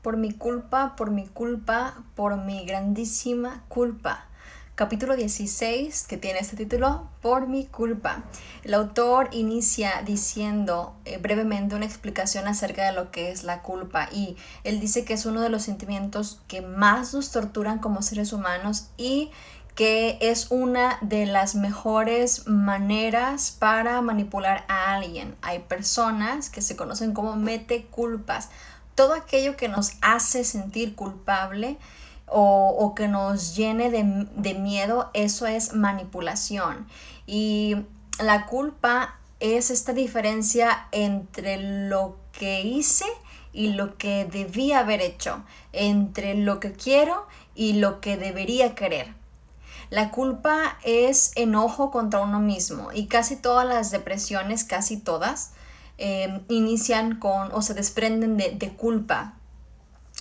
por mi culpa, por mi grandísima culpa. Capítulo 16, que tiene este título, Por mi culpa. El autor inicia diciendo brevemente una explicación acerca de lo que es la culpa, y él dice que es uno de los sentimientos que más nos torturan como seres humanos y que es una de las mejores maneras para manipular a alguien. Hay personas que se conocen como mete culpas. Todo aquello que nos hace sentir culpable o que nos llene de miedo, eso es manipulación. Y la culpa es esta diferencia entre lo que hice y lo que debía haber hecho, entre lo que quiero y lo que debería querer. La culpa es enojo contra uno mismo, y casi todas las depresiones, casi todas, inician con o se desprenden de culpa,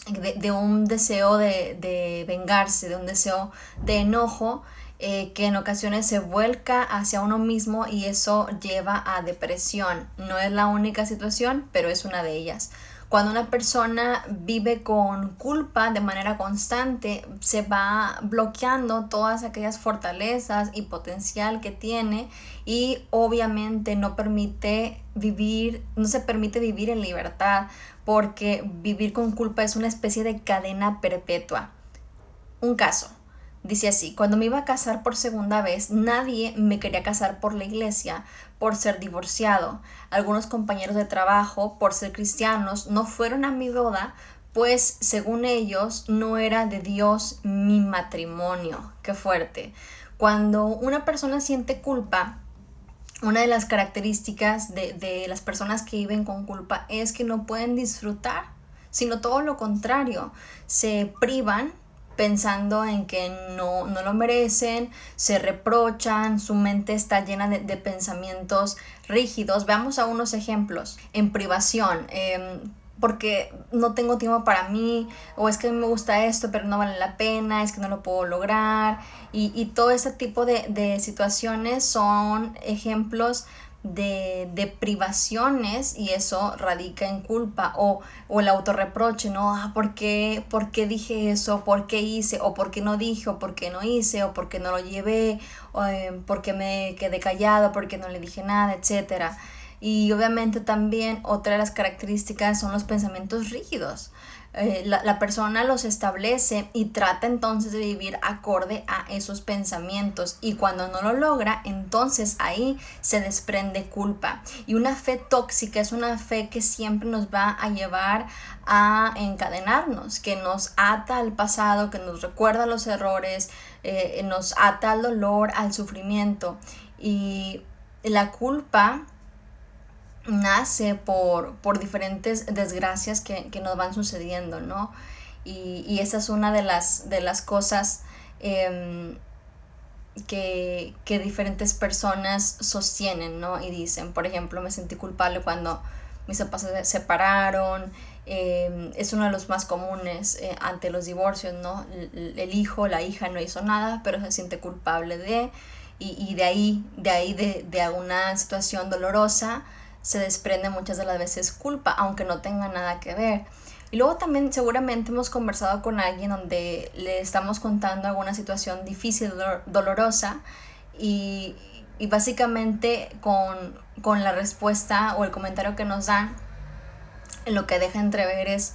de un deseo de vengarse, de un deseo de enojo, que en ocasiones se vuelca hacia uno mismo, y eso lleva a depresión. No es la única situación, pero es una de ellas. Cuando una persona vive con culpa de manera constante, se va bloqueando todas aquellas fortalezas y potencial que tiene, y obviamente no se permite vivir en libertad, porque vivir con culpa es una especie de cadena perpetua. Un caso. Dice así: cuando me iba a casar por segunda vez, nadie me quería casar por la iglesia, por ser divorciado. Algunos compañeros de trabajo, por ser cristianos, no fueron a mi boda, pues según ellos no era de Dios mi matrimonio. Qué fuerte. Cuando una persona siente culpa, una de las características de las personas que viven con culpa es que no pueden disfrutar, sino todo lo contrario. Se privan pensando en que no lo merecen, se reprochan, su mente está llena de pensamientos rígidos. Veamos a unos ejemplos. En privación, porque no tengo tiempo para mí, o es que me gusta esto pero no vale la pena, es que no lo puedo lograr, y todo ese tipo de situaciones son ejemplos de privaciones, y eso radica en culpa, o el autorreproche, ¿no? ¿Por qué dije eso? ¿Por qué hice? ¿O por qué no dije? ¿O por qué no hice? ¿O por qué no lo llevé? ¿Por qué me quedé callado? ¿Por qué no le dije nada? Etcétera. Y obviamente también otra de las características son los pensamientos rígidos. La persona los establece y trata entonces de vivir acorde a esos pensamientos, y cuando no lo logra, entonces ahí se desprende culpa. Y una fe tóxica es una fe que siempre nos va a llevar a encadenarnos, que nos ata al pasado, que nos recuerda los errores, nos ata al dolor, al sufrimiento. Y la culpa nace por diferentes desgracias que nos van sucediendo, ¿no? Y esa es una de las cosas que diferentes personas sostienen, ¿no? Y dicen, por ejemplo, me sentí culpable cuando mis papás se separaron. Es uno de los más comunes ante los divorcios, ¿no? El hijo, la hija no hizo nada, pero se siente culpable y de una situación dolorosa se desprende muchas de las veces culpa, aunque no tenga nada que ver. Y luego también seguramente hemos conversado con alguien donde le estamos contando alguna situación difícil, dolorosa, y, y básicamente con la respuesta o el comentario que nos dan, lo que deja entrever es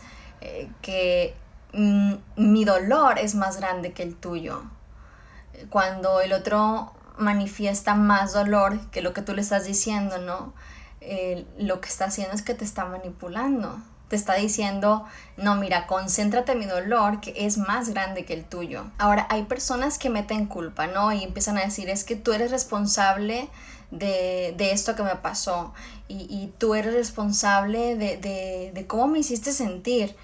que mi dolor es más grande que el tuyo. Cuando el otro manifiesta más dolor que lo que tú le estás diciendo, ¿no? Lo que está haciendo es que te está manipulando. Te está diciendo, no, mira, concéntrate en mi dolor, que es más grande que el tuyo. Ahora, hay personas que meten culpa, ¿no? Y empiezan a decir, es que tú eres responsable de esto que me pasó, y tú eres responsable de cómo me hiciste sentir,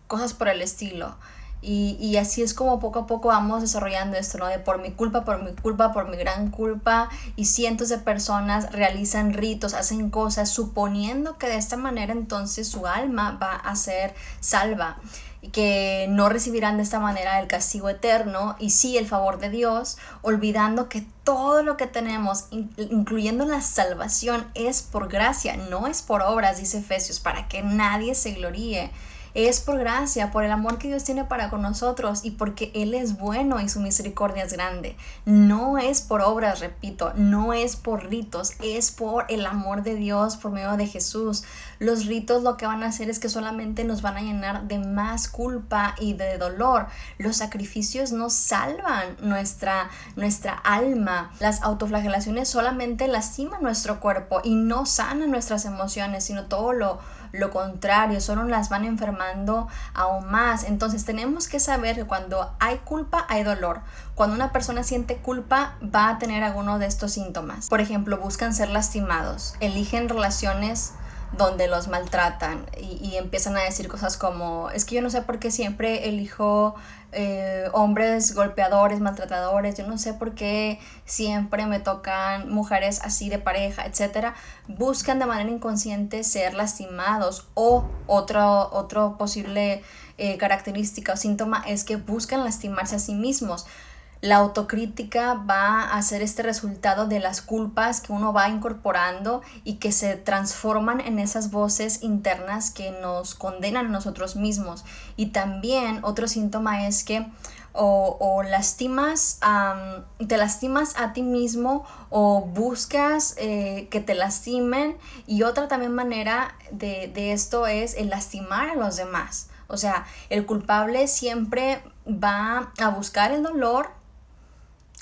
cosas por el estilo. Y así es como poco a poco vamos desarrollando esto, ¿no? De por mi culpa, por mi gran culpa. Y cientos de personas realizan ritos, hacen cosas, suponiendo que de esta manera entonces su alma va a ser salva, y que no recibirán de esta manera el castigo eterno, y sí el favor de Dios, olvidando que todo lo que tenemos, incluyendo la salvación, es por gracia, no es por obras, dice Efesios, para que nadie se gloríe. es por gracia, por el amor que Dios tiene para con nosotros y porque Él es bueno y su misericordia es grande. No es por obras, repito, no es por ritos, es por el amor de Dios por medio de Jesús. Los ritos lo que van a hacer es que solamente nos van a llenar de más culpa y de dolor. Los sacrificios no salvan nuestra alma. Las autoflagelaciones solamente lastiman nuestro cuerpo y no sanan nuestras emociones, sino todo lo contrario, solo las van enfermando aún más. Entonces tenemos que saber que cuando hay culpa hay dolor. Cuando una persona siente culpa va a tener alguno de estos síntomas. Por ejemplo, buscan ser lastimados, eligen relaciones donde los maltratan y empiezan a decir cosas como, es que yo no sé por qué siempre elijo hombres golpeadores, maltratadores, yo no sé por qué siempre me tocan mujeres así de pareja, etcétera. Buscan de manera inconsciente ser lastimados. O otro posible característica o síntoma es que buscan lastimarse a sí mismos. La autocrítica va a ser este resultado de las culpas que uno va incorporando y que se transforman en esas voces internas que nos condenan a nosotros mismos. Y también otro síntoma es que te lastimas a ti mismo o buscas que te lastimen. Y otra también manera de esto es el lastimar a los demás. O sea, el culpable siempre va a buscar el dolor,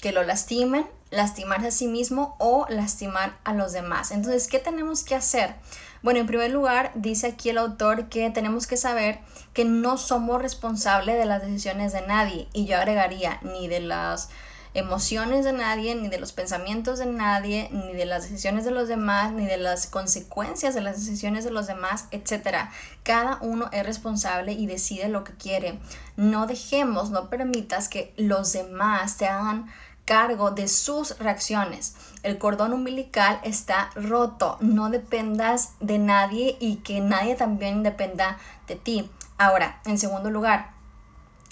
que lo lastimen, lastimarse a sí mismo o lastimar a los demás. Entonces, ¿qué tenemos que hacer? Bueno, en primer lugar, dice aquí el autor que tenemos que saber que no somos responsables de las decisiones de nadie. Y yo agregaría, ni de las emociones de nadie, ni de los pensamientos de nadie, ni de las decisiones de los demás, ni de las consecuencias de las decisiones de los demás, etc. Cada uno es responsable y decide lo que quiere. No permitas que los demás te hagan cargo de sus reacciones. El cordón umbilical está roto. No dependas de nadie y que nadie también dependa de ti. Ahora, en segundo lugar,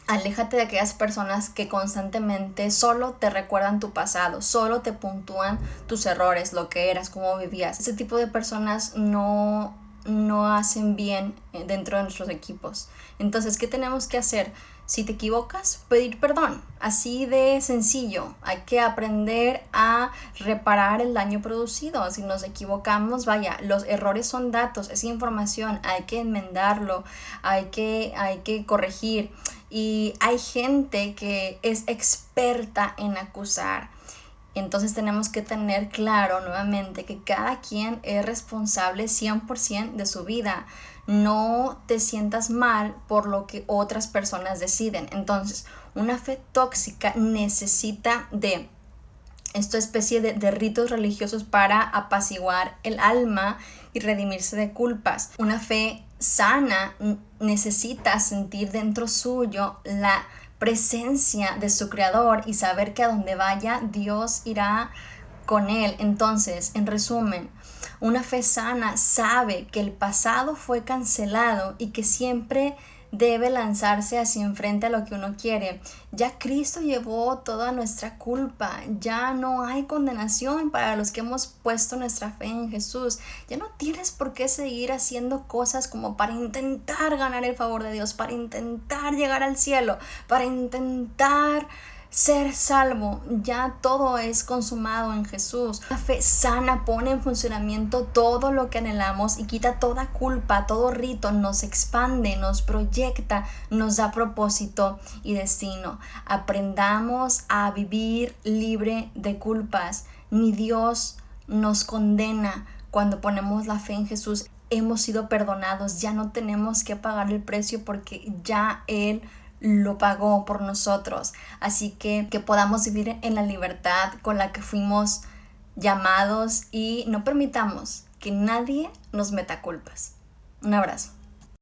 aléjate de aquellas personas que constantemente solo te recuerdan tu pasado, solo te puntúan tus errores, lo que eras, cómo vivías. Ese tipo de personas no hacen bien dentro de nuestros equipos. Entonces, ¿qué tenemos que hacer? Si te equivocas, pedir perdón. Así de sencillo. Hay que aprender a reparar el daño producido. Si nos equivocamos, vaya, los errores son datos, es información, hay que enmendarlo, hay que corregir. Y hay gente que es experta en acusar. Entonces tenemos que tener claro nuevamente que cada quien es responsable 100% de su vida. No te sientas mal por lo que otras personas deciden. Entonces, una fe tóxica necesita de esta especie de ritos religiosos para apaciguar el alma y redimirse de culpas. Una fe sana necesita sentir dentro suyo la presencia de su creador y saber que a donde vaya Dios irá con él. Entonces, en resumen, una fe sana sabe que el pasado fue cancelado y que siempre debe lanzarse hacia enfrente a lo que uno quiere. Ya Cristo llevó toda nuestra culpa, ya no hay condenación para los que hemos puesto nuestra fe en Jesús. Ya no tienes por qué seguir haciendo cosas como para intentar ganar el favor de Dios, para intentar llegar al cielo, para intentar ser salvo. Ya todo es consumado en Jesús. La fe sana pone en funcionamiento todo lo que anhelamos y quita toda culpa, todo rito, nos expande, nos proyecta, nos da propósito y destino. Aprendamos a vivir libre de culpas. Ni Dios nos condena cuando ponemos la fe en Jesús. Hemos sido perdonados, ya no tenemos que pagar el precio porque ya Él lo pagó por nosotros. Así que podamos vivir en la libertad con la que fuimos llamados y no permitamos que nadie nos meta culpas. Un abrazo.